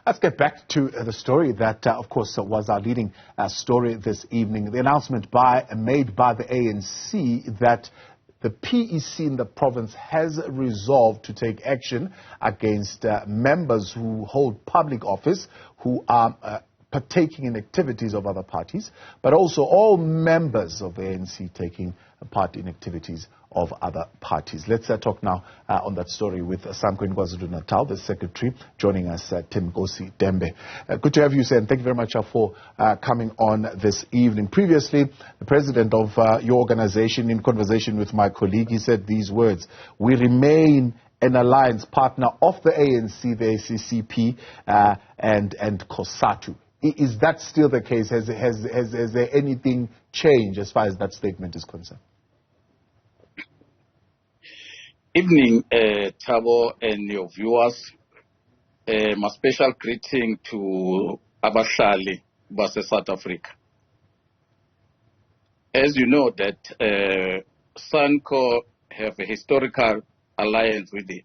Let's get back to the story that, of course, was our leading story this evening. The announcement made by the ANC that the PEC in the province has resolved to take action against members who hold public office, who are partaking in activities of other parties, but also all members of the ANC taking part in activities of other parties. Let's talk now on that story with Sanco in KwaZulu-Natal, the secretary, joining us, Tim Gosi Dembe. Good to have you, sir, and thank you very much for coming on this evening. Previously, the president of your organization, in conversation with my colleague, he said these words: "We remain an alliance partner of the ANC, the ACCP, and COSATU." Is that still the case? Has there anything changed as far as that statement is concerned? Evening, Thabo and your viewers. My special greeting to Abahlali Base South Africa. As you know that Sanco have a historical alliance with the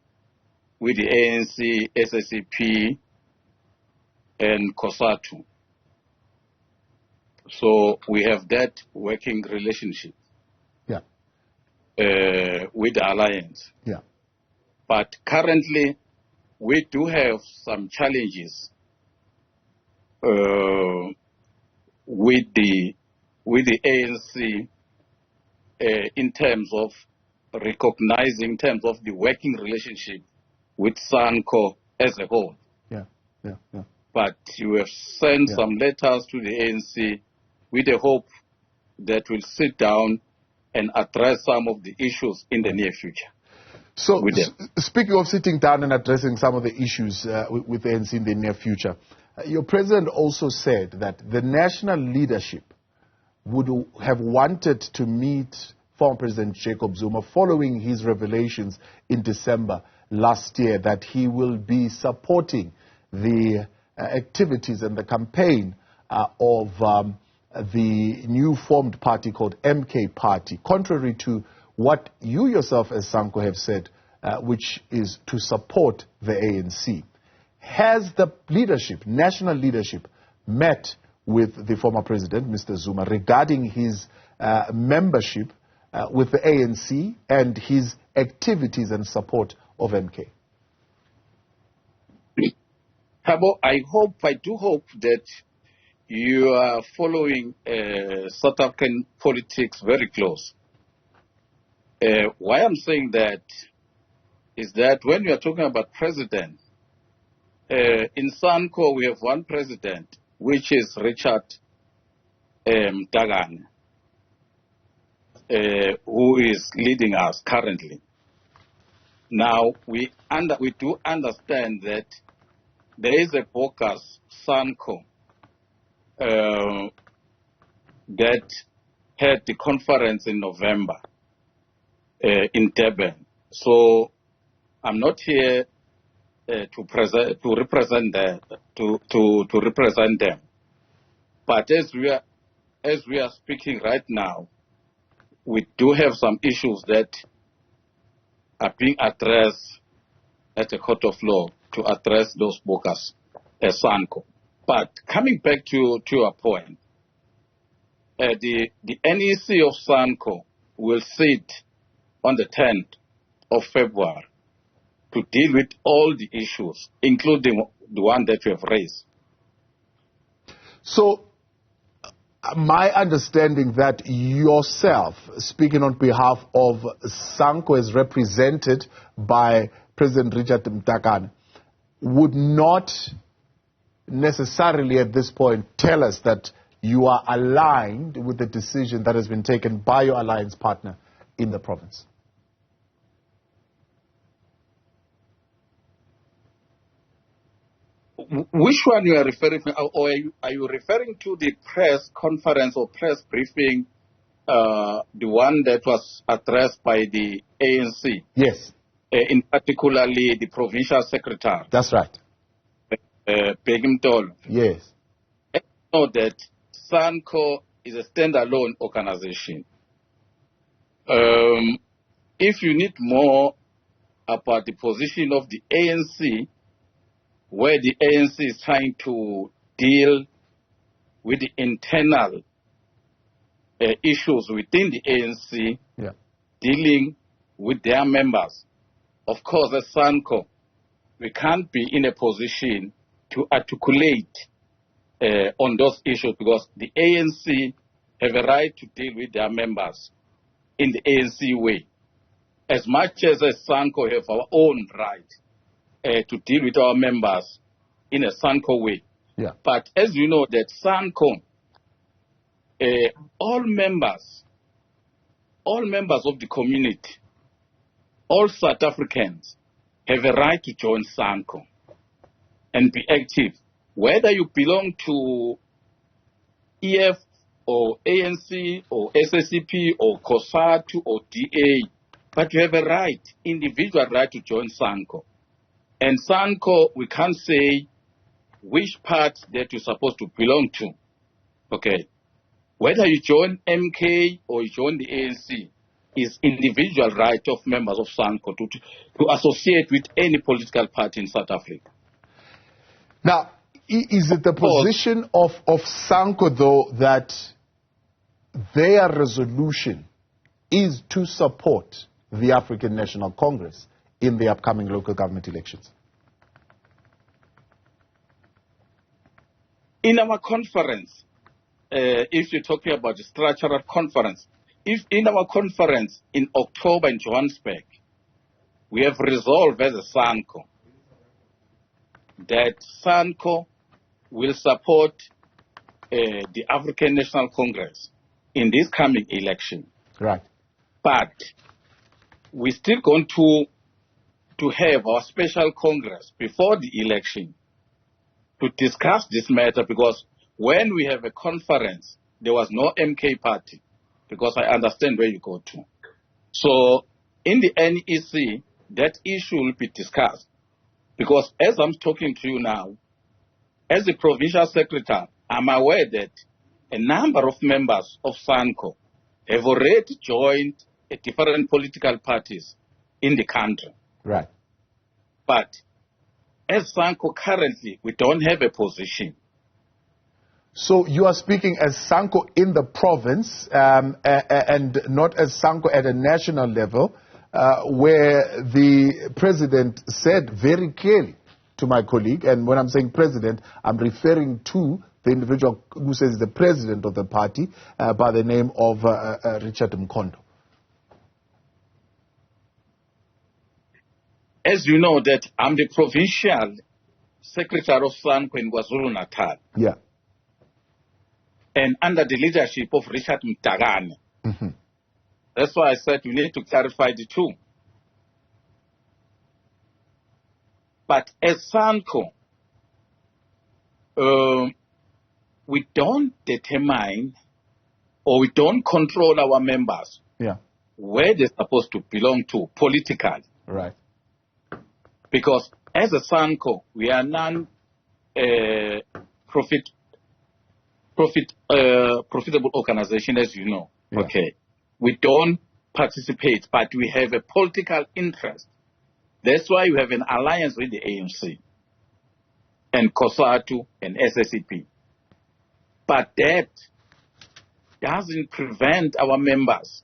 ANC, SSCP, and COSATU. So we have that working relationship. Yeah. With the alliance. Yeah. But currently, we do have some challenges with the ANC in terms of recognizing, in terms of the working relationship with Sanco as a whole. Yeah. Yeah. Yeah. But you have sent some letters to the ANC with the hope that we'll sit down and address some of the issues in the near future. So, speaking of sitting down and addressing some of the issues with the ANC in the near future, your president also said that the national leadership would have wanted to meet former President Jacob Zuma following his revelations in December last year that he will be supporting the activities and the campaign of the new formed party called MK Party, contrary to what you yourself as Sanco have said, which is to support the ANC. Has the leadership, national leadership, met with the former president, Mr. Zuma, regarding his membership with the ANC and his activities and support of MK? Thabo, I do hope that you are following South African politics very close. Why I'm saying that is that when we are talking about president, in Sanco we have one president, which is Richard Mtagane, who is leading us currently. Now, we do understand that there is a focus, Sanco, that had the conference in November in Durban. So I'm not here to represent them. But as we are speaking right now, we do have some issues that are being addressed at the court of law to address those focus as Sanco. But coming back to your point, the NEC of Sanco will sit on the 10th of February to deal with all the issues, including the one that you have raised. So, my understanding that yourself, speaking on behalf of Sanco as represented by President Richard Mtagane, would not necessarily at this point tell us that you are aligned with the decision that has been taken by your alliance partner in the province. Which one you are referring to? Or are you referring to the press conference or press briefing, the one that was addressed by the ANC? Yes. In particularly the provincial secretary. That's right. Bheki Mtolo. Yes. I know that Sanco is a standalone organization. If you need more about the position of the ANC, where the ANC is trying to deal with the internal issues within the ANC, dealing with their members. Of course, as Sanco, we can't be in a position to articulate on those issues because the ANC have a right to deal with their members in the ANC way. As much as Sanco have our own right to deal with our members in a Sanco way. Yeah. But as you know, that Sanco, all members of the community, all South Africans have a right to join Sanco and be active. Whether you belong to EF or ANC or SSCP or COSATU or DA, but you have a right, individual right to join Sanco. And Sanco, we can't say which part that you're supposed to belong to. Okay. Whether you join MK or you join the ANC is individual right of members of Sanco to associate with any political party in South Africa. Now, is it the position of Sanco, though, that their resolution is to support the African National Congress in the upcoming local government elections? In our conference, if you're talking about the structural conference, if in our conference in October in Johannesburg, we have resolved as a Sanco that Sanco will support the African National Congress in this coming election. Right. But we're still going to have our special Congress before the election to discuss this matter, because when we have a conference, there was no MK party, because I understand where you go to. So in the NEC, that issue will be discussed, because as I'm talking to you now, as the provincial secretary, I'm aware that a number of members of Sanco have already joined different political parties in the country. Right. But as Sanco currently, we don't have a position. So you are speaking as Sanco in the province and not as Sanco at a national level, where the president said very clearly to my colleague, and when I'm saying president, I'm referring to the individual who says the president of the party by the name of Richard Mkondo. As you know, that I'm the provincial secretary of Sanco in KwaZulu-Natal. Yeah. And under the leadership of Richard Mtagane. Mm-hmm. That's why I said you need to clarify the two. But as Sanco, we don't determine or we don't control our members where they're supposed to belong to politically. Right. Because as a Sanco, we are profitable organization, as you know. Yeah. Okay. We don't participate, but we have a political interest. That's why we have an alliance with the ANC and COSATU and SSCP. But that doesn't prevent our members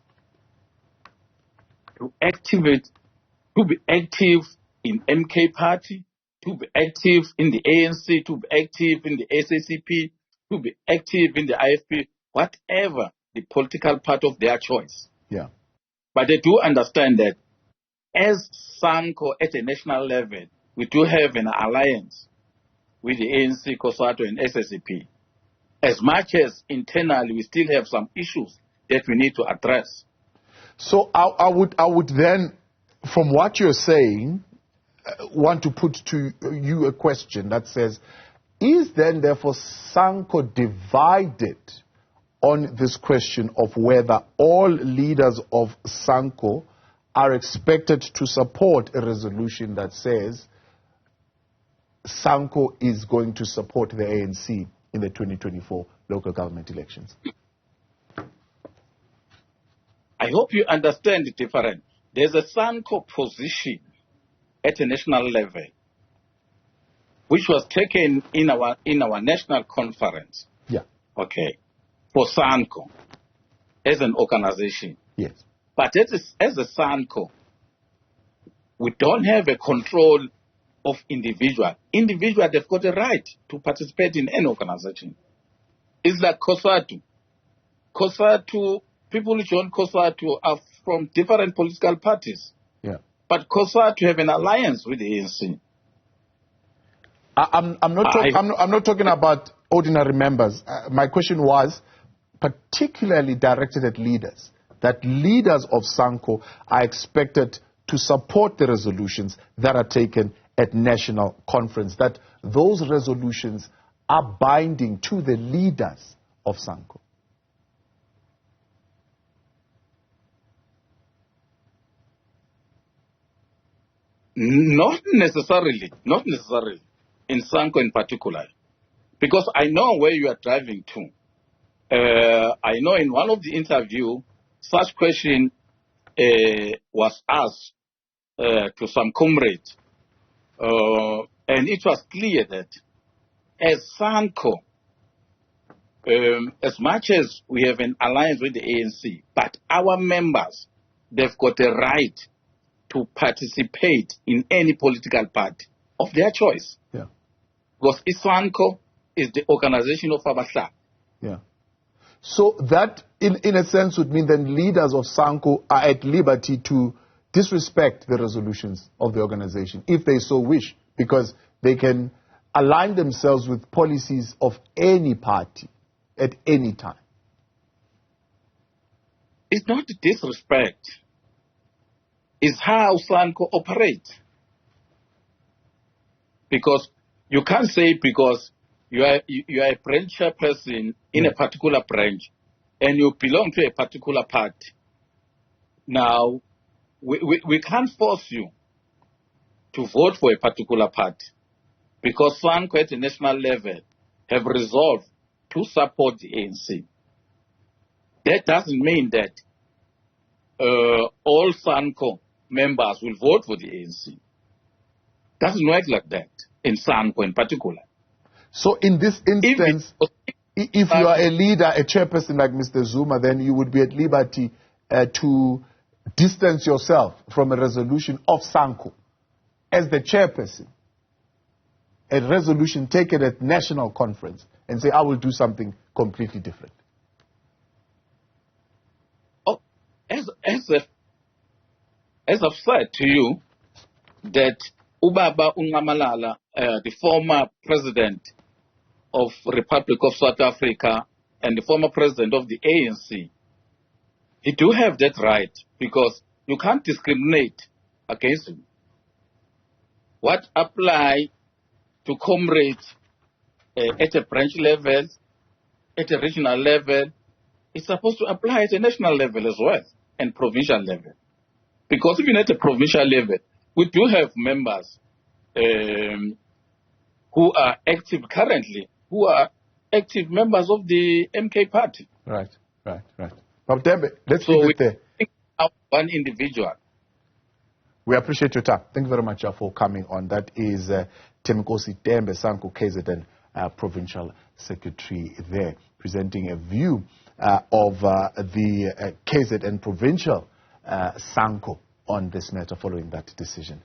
to be active in MK party, to be active in the ANC, to be active in the SSCP, to be active in the IFP, whatever the political party of their choice. Yeah. But they do understand that as Sanco at a national level, we do have an alliance with the ANC, COSATU, and SSCP. As much as internally we still have some issues that we need to address. So I would then, from what you're saying, want to put to you a question that says, is then therefore Sanco divided on this question of whether all leaders of Sanco are expected to support a resolution that says Sanco is going to support the ANC in the 2024 local government elections? I hope you understand the difference. There's a Sanco position at a national level. which was taken in our national conference. Yeah. Okay. For Sanco as an organization. Yes. But as a Sanco, we don't have a control of individual. Individual, they've got a right to participate in any organization. It's like COSATU. COSATU, people who join COSATU are from different political parties. Yeah. But COSATU have an alliance with the ANC. I'm not talking about ordinary members. My question was particularly directed at leaders, that leaders of Sanco are expected to support the resolutions that are taken at national conference, that those resolutions are binding to the leaders of Sanco. Not necessarily in Sanco in particular, because I know where you are driving to. I know in one of the interview, such question was asked to some comrades, and it was clear that as Sanco, as much as we have an alliance with the ANC, but our members, they've got a right to participate in any political party of their choice. Yeah. Because Sanco is the organization of Abasha. Yeah. So that, in a sense, would mean that leaders of Sanco are at liberty to disrespect the resolutions of the organization, if they so wish, because they can align themselves with policies of any party at any time. It's not disrespect. It's how Sanco operates. Because you can't say because you are a branch chairperson in a particular branch and you belong to a particular party. Now, we can't force you to vote for a particular party because Sanco at the national level have resolved to support the ANC. That doesn't mean that all Sanco members will vote for the ANC. Doesn't work like that in Sanco in particular. So in this instance, if you are a leader, a chairperson like Mr. Zuma, then you would be at liberty to distance yourself from a resolution of Sanco as the chairperson, a resolution taken at national conference, and say, I will do something completely different. Oh, as I've said to you, that Ubaba Ungamalala, the former president of Republic of South Africa and the former president of the ANC, he do have that right because you can't discriminate against him. What apply to comrades at a branch level, at a regional level, it's supposed to apply at a national level as well and provincial level. Because even at a provincial level, we do have members who are active currently, who are active members of the MK party. Right. Tembe, let's leave it there. One individual. We appreciate your time. Thank you very much for coming on. That is Temkosi Tembe, Sanco KZN Provincial Secretary there, presenting a view of the KZN Provincial Sanco on this matter following that decision.